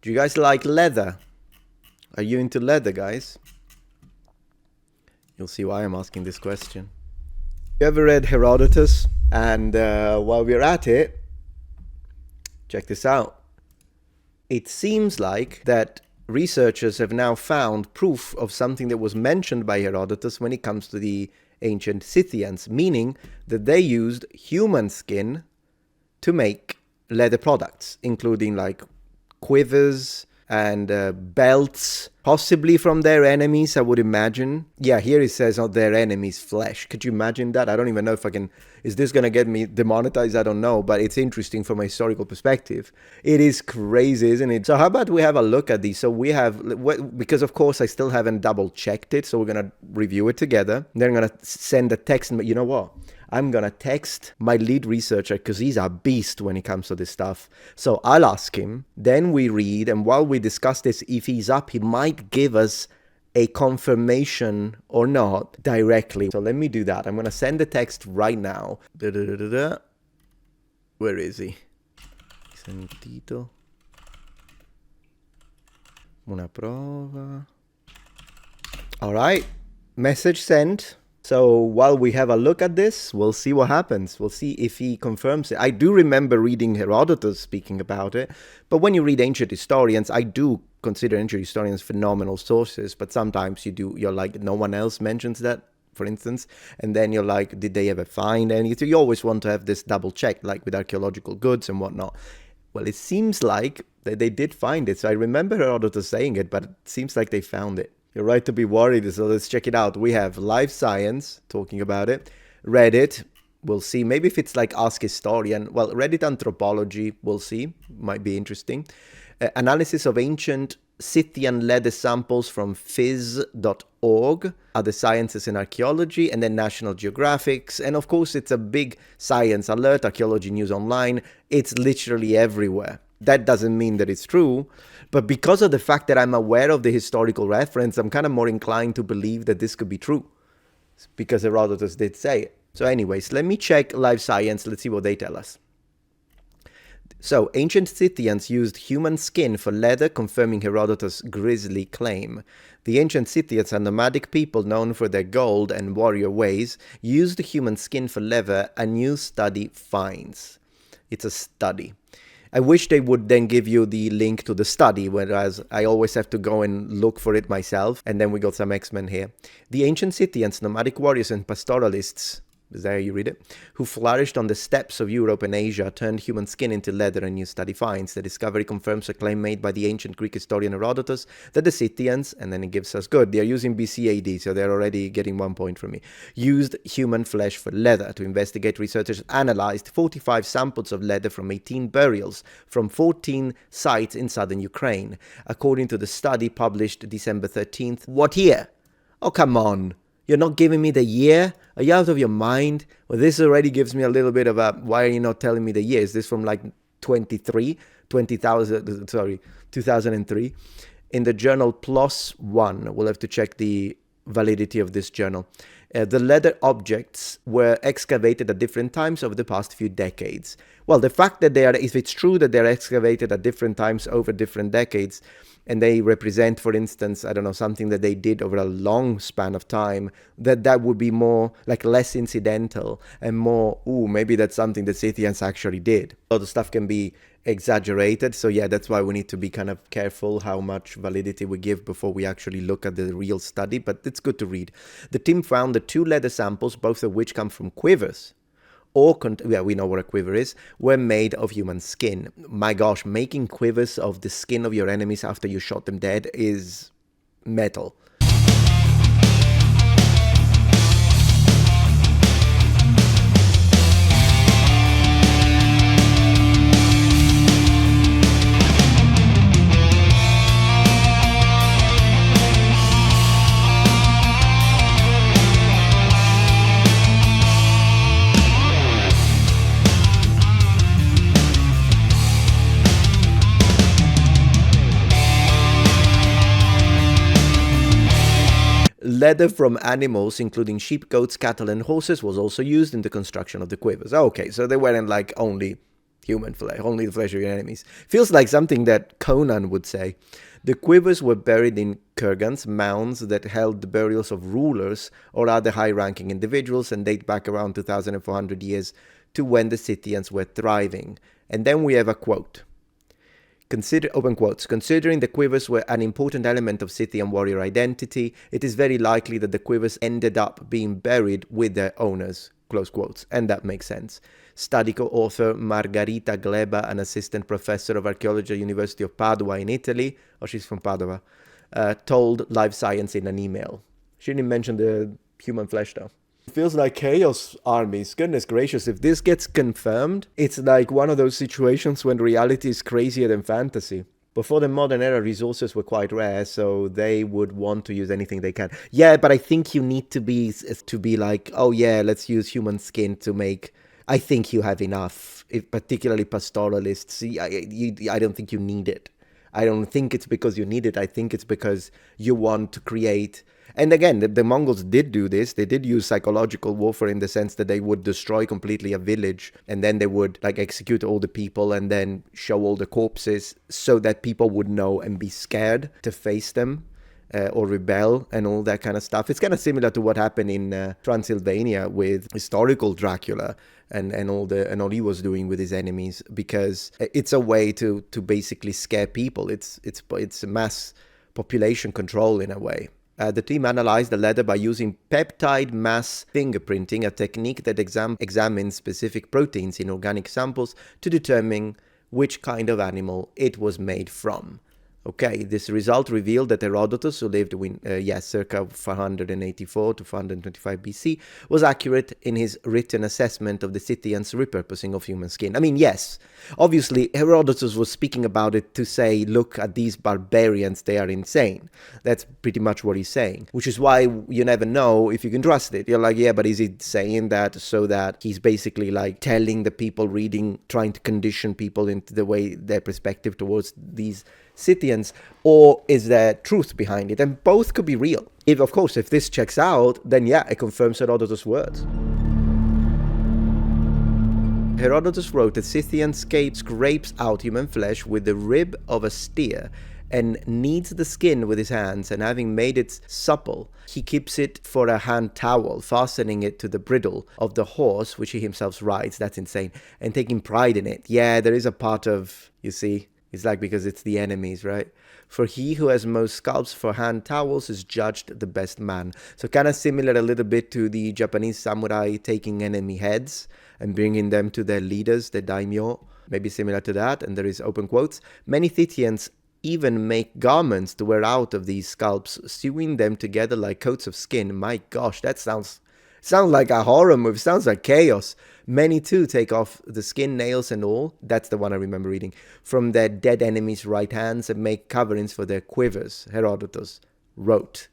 Do you guys like leather? Are you into leather, guys? You'll see why I'm asking this question. You ever read Herodotus? And while we're at it, check this out. It seems like that researchers have now found proof of something that was mentioned by Herodotus when it comes to the ancient Scythians, meaning that they used human skin to make leather products, including like quivers and belts, possibly from their enemies, I would imagine. Yeah, here it says on their enemies' flesh. Could you imagine that? I don't even know if I can... Is this going to get me demonetized? I don't know, but it's interesting from a historical perspective. It is crazy, isn't it? So how about we have a look at these? So we have... Because, of course, I still haven't double-checked it, so we're going to review it together. Then I'm going to send a text, and you know what? I'm going to text my lead researcher because he's a beast when it comes to this stuff. So I'll ask him, then we read, and while we discuss this, if he's up, he might give us a confirmation or not directly. So let me do that. I'm going to send the text right now. Where is he? Sentito. Una prova. All right. Message sent. So while we have a look at this, we'll see what happens. We'll see if he confirms it. I do remember reading Herodotus speaking about it, but when you read ancient historians, I do consider ancient historians phenomenal sources, but sometimes you're like, no one else mentions that, for instance, and then you're like, did they ever find anything? You always want to have this double check, like with archaeological goods and whatnot. Well, it seems like they did find it. So I remember Herodotus saying it, but it seems like they found it. You're right to be worried, so let's check it out. We have Live Science talking about it, Reddit, we'll see. Maybe if it's like Ask Historian, well, Reddit Anthropology, we'll see, might be interesting. Analysis of ancient Scythian leather samples from phys.org, Other Sciences and Archaeology, and then National Geographic. And of course, it's a big science alert, Archaeology News Online. It's literally everywhere. That doesn't mean that it's true, but because of the fact that I'm aware of the historical reference, I'm kind of more inclined to believe that this could be true, because Herodotus did say it. So anyways, let me check Live Science. Let's see what they tell us. So, ancient Scythians used human skin for leather, confirming Herodotus' grisly claim. The ancient Scythians, a nomadic people known for their gold and warrior ways, used human skin for leather, a new study finds. It's a study. I wish they would then give you the link to the study, whereas I always have to go and look for it myself. And then we got some X-Men here. The ancient Scythians, nomadic warriors and pastoralists, is there you read it, who flourished on the steppes of Europe and Asia, turned human skin into leather, and new study finds. The discovery confirms a claim made by the ancient Greek historian Herodotus that the Scythians, and then it gives us good, they are using BC AD, so they're already getting 1 point from me, used human flesh for leather. To investigate, researchers analyzed 45 samples of leather from 18 burials from 14 sites in southern Ukraine. According to the study published December 13th, what year? Oh, come on. You're not giving me the year? Are you out of your mind? Well, this already gives me a little bit of a, why are you not telling me the year? Is this from like 2003? In the journal PLOS ONE, we'll have to check the validity of this journal. The leather objects were excavated at different times over the past few decades. Well, the fact that they are, if it's true that they're excavated at different times over different decades, and they represent, for instance, I don't know, something that they did over a long span of time, that would be more, like, less incidental and more, ooh, maybe that's something that Scythians actually did. A lot of stuff can be exaggerated, so yeah, that's why we need to be kind of careful how much validity we give before we actually look at the real study, but it's good to read. The team found the 2 leather samples, both of which come from quivers, or, yeah, we know what a quiver is, were made of human skin. My gosh, making quivers of the skin of your enemies after you shot them dead is metal. Leather from animals, including sheep, goats, cattle, and horses, was also used in the construction of the quivers. Okay, so they weren't like only human flesh, only the flesh of your enemies. Feels like something that Conan would say. The quivers were buried in kurgans, mounds that held the burials of rulers or other high-ranking individuals and date back around 2,400 years to when the Scythians were thriving. And then we have a quote. Open quotes, considering the quivers were an important element of Scythian warrior identity, it is very likely that the quivers ended up being buried with their owners, close quotes, and that makes sense. Study co-author Margherita Gleba, an assistant professor of archaeology at the University of Padua in Italy, she's from Padua, told Live Science in an email. She didn't mention the human flesh though. It feels like chaos armies. Goodness gracious, if this gets confirmed, it's like one of those situations when reality is crazier than fantasy. Before the modern era, resources were quite rare, so they would want to use anything they can. Yeah, but I think you need to be like, oh yeah, let's use human skin to make... I think you have enough, particularly pastoralists. I don't think you need it. I don't think it's because you need it. I think it's because you want to create... And again, the Mongols did do this. They did use psychological warfare in the sense that they would destroy completely a village and then they would like execute all the people and then show all the corpses so that people would know and be scared to face them or rebel and all that kind of stuff. It's kind of similar to what happened in Transylvania with historical Dracula and all he was doing with his enemies, because it's a way to basically scare people. It's a mass population control in a way. The team analyzed the leather by using peptide mass fingerprinting, a technique that examines specific proteins in organic samples to determine which kind of animal it was made from. Okay, this result revealed that Herodotus, who lived circa 484 to 425 BC, was accurate in his written assessment of the Scythians' repurposing of human skin. I mean, yes, obviously Herodotus was speaking about it to say, look at these barbarians, they are insane. That's pretty much what he's saying, which is why you never know if you can trust it. You're like, yeah, but is he saying that so that he's basically like telling the people reading, trying to condition people into the way, their perspective towards these Scythians, or is there truth behind it? And both could be real. Of course, if this checks out, then yeah, it confirms Herodotus' words. Herodotus wrote that Scythian scrapes out human flesh with the rib of a steer and kneads the skin with his hands, and having made it supple, he keeps it for a hand towel, fastening it to the bridle of the horse which he himself rides. That's insane. And taking pride in it. Yeah, there is a part of, you see, it's like because it's the enemies, right? For he who has most scalps for hand towels is judged the best man. So kind of similar a little bit to the Japanese samurai taking enemy heads and bringing them to their leaders, the daimyo. Maybe similar to that. And there is open quotes. Many Scythians even make garments to wear out of these scalps, sewing them together like coats of skin. My gosh, that sounds like a horror movie. Sounds like chaos. Many too take off the skin, nails and all, that's the one I remember reading, from their dead enemies' right hands and make coverings for their quivers, Herodotus wrote.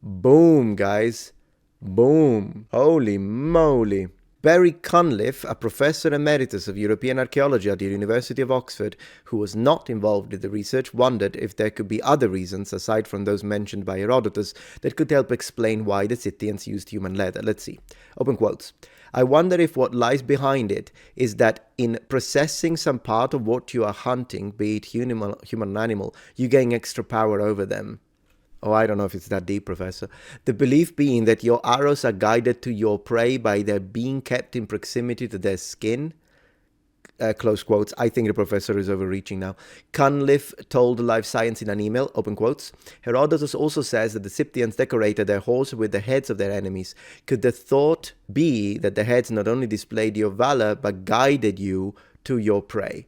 Boom, guys. Boom. Holy moly. Barry Cunliffe, a professor emeritus of European archaeology at the University of Oxford, who was not involved in the research, wondered if there could be other reasons, aside from those mentioned by Herodotus, that could help explain why the Scythians used human leather. Let's see. Open quotes. I wonder if what lies behind it is that in processing some part of what you are hunting, be it human or animal, you gain extra power over them. Oh, I don't know if it's that deep, Professor. The belief being that your arrows are guided to your prey by their being kept in proximity to their skin. Close quotes. I think the professor is overreaching now. Cunliffe told Live Science in an email, open quotes. Herodotus also says that the Scythians decorated their horses with the heads of their enemies. Could the thought be that the heads not only displayed your valor, but guided you to your prey?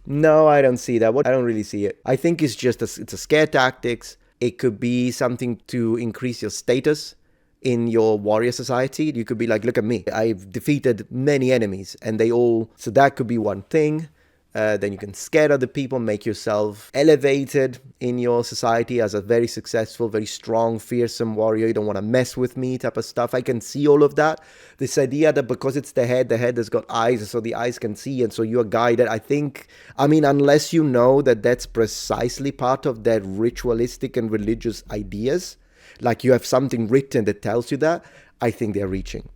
No, I don't see that. I don't really see it. I think it's just it's a scare tactics. It could be something to increase your status in your warrior society. You could be like, look at me, I've defeated many enemies, and they all... So that could be one thing. Then you can scare other people, make yourself elevated in your society as a very successful, very strong, fearsome warrior. You don't want to mess with me type of stuff. I can see all of that. This idea that because it's the head has got eyes, so the eyes can see, and so you are guided. I mean, unless you know that that's precisely part of their ritualistic and religious ideas, like you have something written that tells you that, I think they're reaching.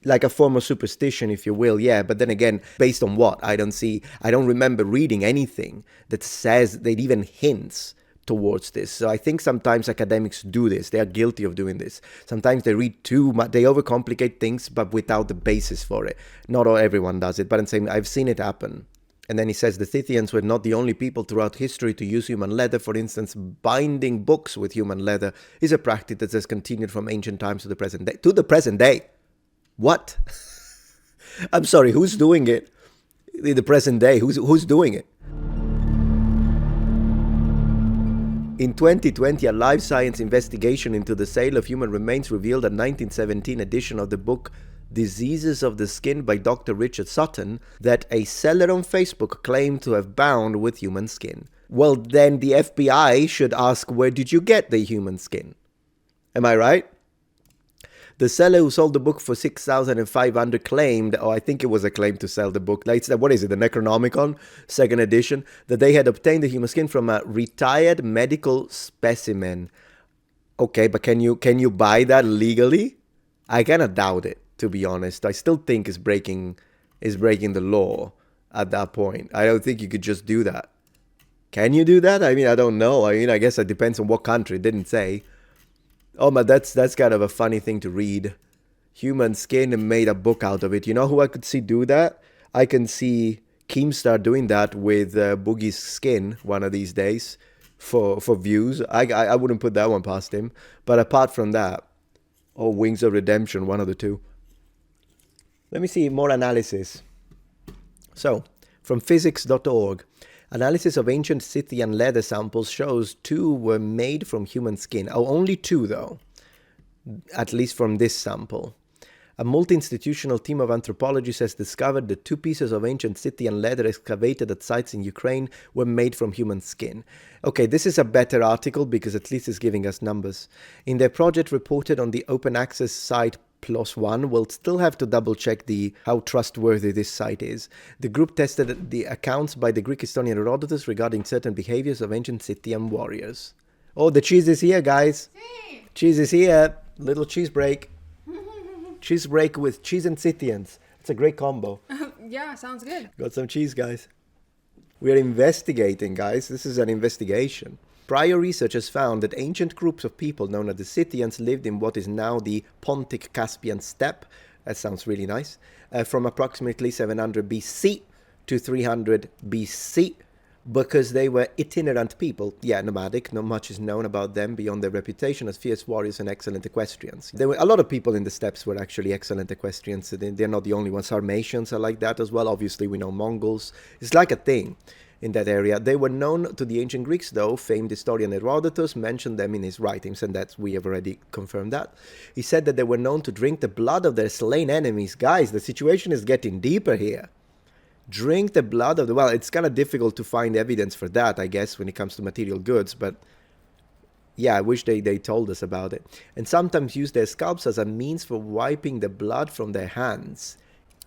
like a form of superstition, if you will, yeah. But then again, based on what? I don't remember reading anything that says, that even hints towards this. So I think sometimes academics do this. They are guilty of doing this. Sometimes they read too much, they overcomplicate things, but without the basis for it. Not all everyone does it, but I'm saying I've seen it happen. And then he says the Scythians were not the only people throughout history to use human leather. For instance, binding books with human leather is a practice that has continued from ancient times to the present day. To the present day. What? I'm sorry, who's doing it in the present day? Who's doing it? In 2020, a life science investigation into the sale of human remains revealed a 1917 edition of the book Diseases of the Skin by Dr. Richard Sutton that a seller on Facebook claimed to have bound with human skin. Well, then the FBI should ask, where did you get the human skin? Am I right? The seller who sold the book for $6,500 claimed, or I think it was a claim to sell the book, like, what is it, the Necronomicon, second edition, that they had obtained the human skin from a retired medical specimen. Okay, but can you buy that legally? I kind of doubt it, to be honest. I still think it's breaking the law at that point. I don't think you could just do that. Can you do that? I mean, I don't know. I mean, I guess it depends on what country. It didn't say. Oh, but that's kind of a funny thing to read. Human skin and made a book out of it. You know who I could see do that? I can see Keemstar doing that with Boogie's skin one of these days for views. I wouldn't put that one past him. But apart from that, or Wings of Redemption, one of the two. Let me see more analysis. So, from physics.org. Analysis of ancient Scythian leather samples shows 2 were made from human skin. Oh, only 2 though, at least from this sample. A multi-institutional team of anthropologists has discovered that 2 pieces of ancient Scythian leather excavated at sites in Ukraine were made from human skin. Okay, this is a better article because at least it's giving us numbers. In their project reported on the open access site PLOS ONE, we'll still have to double check how trustworthy this site is. The group tested the accounts by the Greek historian Herodotus regarding certain behaviors of ancient Scythian warriors. Oh, the cheese is here, guys. Sí. Cheese is here. Little cheese break. Cheese break with cheese and Scythians. It's a great combo. Yeah, sounds good. Got some cheese, guys. We are investigating, guys. This is an investigation. Prior research has found that ancient groups of people known as the Scythians lived in what is now the Pontic Caspian steppe. That sounds really nice. From approximately 700 BC to 300 BC, because they were itinerant people. Yeah, nomadic. Not much is known about them beyond their reputation as fierce warriors and excellent equestrians. There were a lot of people in the steppes were actually excellent equestrians. They're not the only ones. Sarmatians are like that as well. Obviously, we know Mongols. It's like a thing in that area. They were known to the ancient Greeks, though. Famed historian Herodotus mentioned them in his writings, and we have already confirmed that. He said that they were known to drink the blood of their slain enemies. Guys, the situation is getting deeper here. Drink the blood of the... Well, it's kind of difficult to find evidence for that, I guess, when it comes to material goods, but yeah, I wish they told us about it. And sometimes use their scalps as a means for wiping the blood from their hands.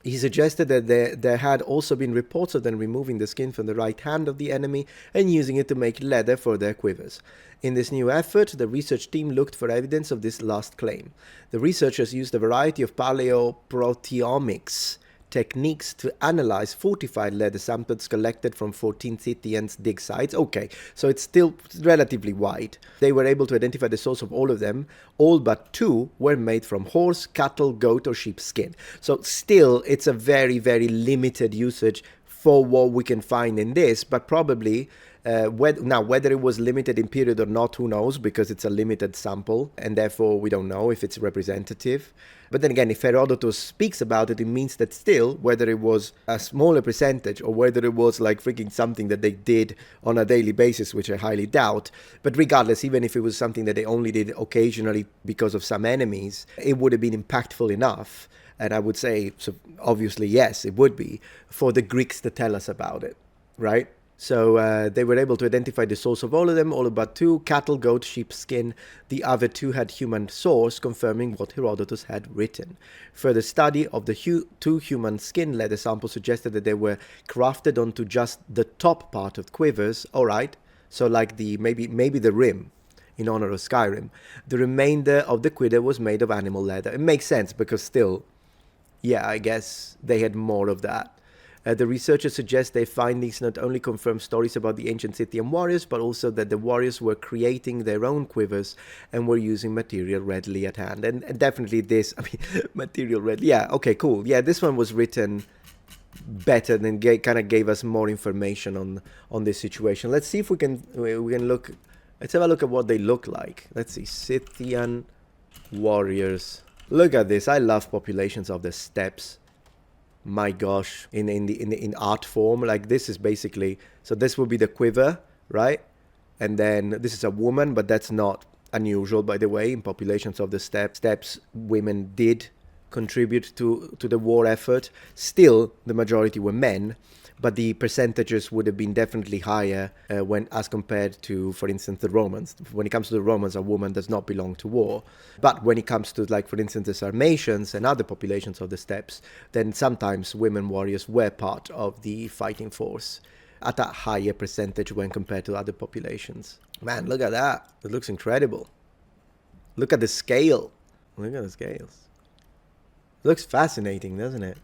He suggested that there had also been reports of them removing the skin from the right hand of the enemy and using it to make leather for their quivers. In this new effort, the research team looked for evidence of this last claim. The researchers used a variety of paleoproteomics techniques to analyze fortified leather samples collected from 14 Scythians dig sites. Okay, so it's still relatively wide. They were able to identify the source of all of them. All but 2 were made from horse, cattle, goat or sheep skin. So still, it's a very, very limited usage for what we can find in this, but probably whether it was limited in period or not, who knows, because it's a limited sample and therefore we don't know if it's representative. But then again, if Herodotus speaks about it, it means that still, whether it was a smaller percentage or whether it was like freaking something that they did on a daily basis, which I highly doubt, but regardless, even if it was something that they only did occasionally because of some enemies, it would have been impactful enough. And I would say, so obviously, yes, it would be, for the Greeks to tell us about it, right? So they were able to identify the source of all of them, all but 2, cattle, goat, sheep skin. The other 2 had human source, confirming what Herodotus had written. Further study of the 2 human skin leather samples suggested that they were crafted onto just the top part of quivers. All right, so like maybe the rim, in honor of Skyrim. The remainder of the quiver was made of animal leather. It makes sense because still, Yeah, I guess they had more of that. The researchers suggest their findings not only confirm stories about the ancient Scythian warriors, but also that the warriors were creating their own quivers and were using material readily at hand. And definitely this, I mean, material readily. Yeah, okay, cool. Yeah, this one was written better than kind of gave us more information on this situation. Let's see if we can look. Let's have a look at what they look like. Let's see, Scythian warriors. Look at this. I love populations of the steppes. My gosh, in art form, like this is basically, so this will be the quiver, right? And then this is a woman, but that's not unusual, by the way. In populations of the steppes, women did contribute to the war effort. Still, the majority were men, but the percentages would have been definitely higher when as compared to, for instance, the Romans. When it comes to the Romans, a woman does not belong to war. But when it comes to, like, for instance, the Sarmatians and other populations of the steppes, then sometimes women warriors were part of the fighting force at a higher percentage when compared to other populations. Man, look at that. It looks incredible. Look at the scale. Look at the scales. It looks fascinating, doesn't it?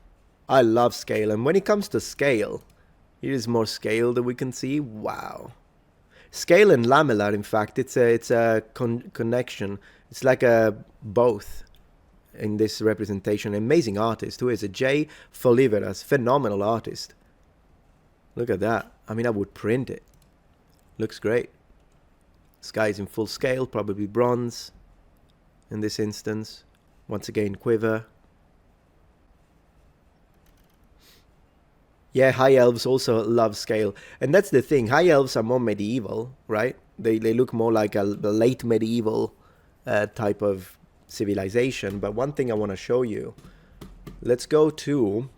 I love scale, and when it comes to scale, here is more scale that we can see. Wow. Scale and lamellar, in fact, it's a connection. It's like a both in this representation. Amazing artist. Who is it? J. Foliveras. Phenomenal artist. Look at that. I mean, I would print it. Looks great. Sky is in full scale, probably bronze in this instance. Once again, quiver. Yeah, high elves also love scale. And that's the thing. High elves are more medieval, right? They look more like a late medieval type of civilization. But one thing I want to show you. Let's go to...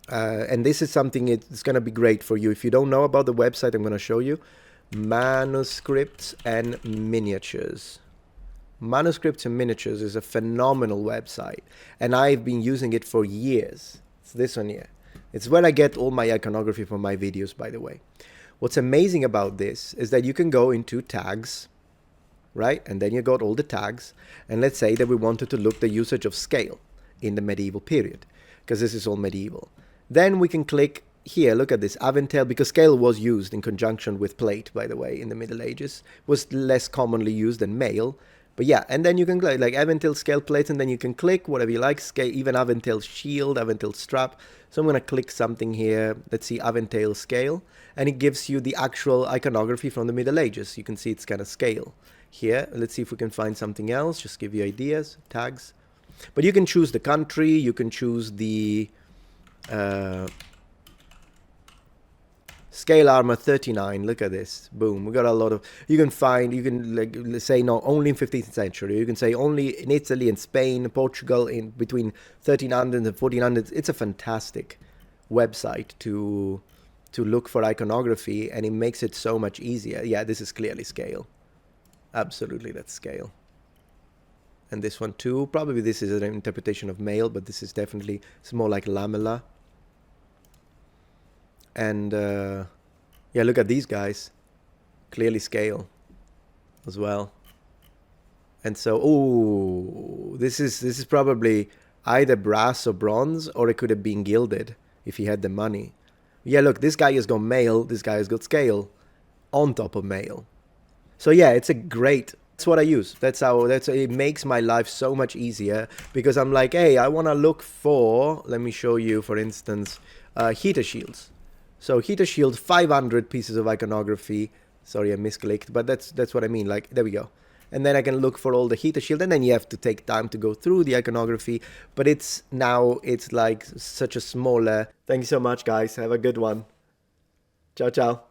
and this is something it's going to be great for you. If you don't know about the website, I'm going to show you. Manuscripts and Miniatures. Manuscripts and Miniatures is a phenomenal website. And I've been using it for years. It's this one here. It's where I get all my iconography from my videos, by the way. What's amazing about this is that you can go into tags, right? And then you got all the tags. And let's say that we wanted to look the usage of scale in the medieval period, because this is all medieval. Then we can click here, look at this, Aventel, because scale was used in conjunction with plate, by the way, in the Middle Ages. It was less commonly used than mail. But yeah, and then you can click like Aventil scale plates, and then you can click whatever you like, scale, even Aventil shield, Aventil strap. So I'm going to click something here. Let's see, Aventil scale, and it gives you the actual iconography from the Middle Ages. You can see it's kind of scale here. Let's see if we can find something else, just give you ideas, tags. But you can choose the country, you can choose the scale armor 39. Look at this. Boom. We got a lot of... You can find... You can like say no, only in 15th century. You can say only in Italy and Spain, Portugal in between 1300 and 1400. It's a fantastic website to look for iconography, and it makes it so much easier. Yeah, this is clearly scale. Absolutely, that's scale. And this one too. Probably this is an interpretation of male, but this is definitely... It's more like lamella. And yeah, look at these guys. Clearly scale as well. And so, oh, this is probably either brass or bronze, or it could have been gilded if he had the money. Yeah, look, this guy has got male, this guy has got scale on top of male. So yeah, it's a great... That's what I use. It makes my life so much easier, because I'm like, hey, I want to look for... Let me show you, for instance, heater shields. So heater shield, 500 pieces of iconography. Sorry, I misclicked, but that's what I mean. Like, there we go. And then I can look for all the heater shield, and then you have to take time to go through the iconography. But it's like such a smaller... Thank you so much, guys. Have a good one. Ciao, ciao.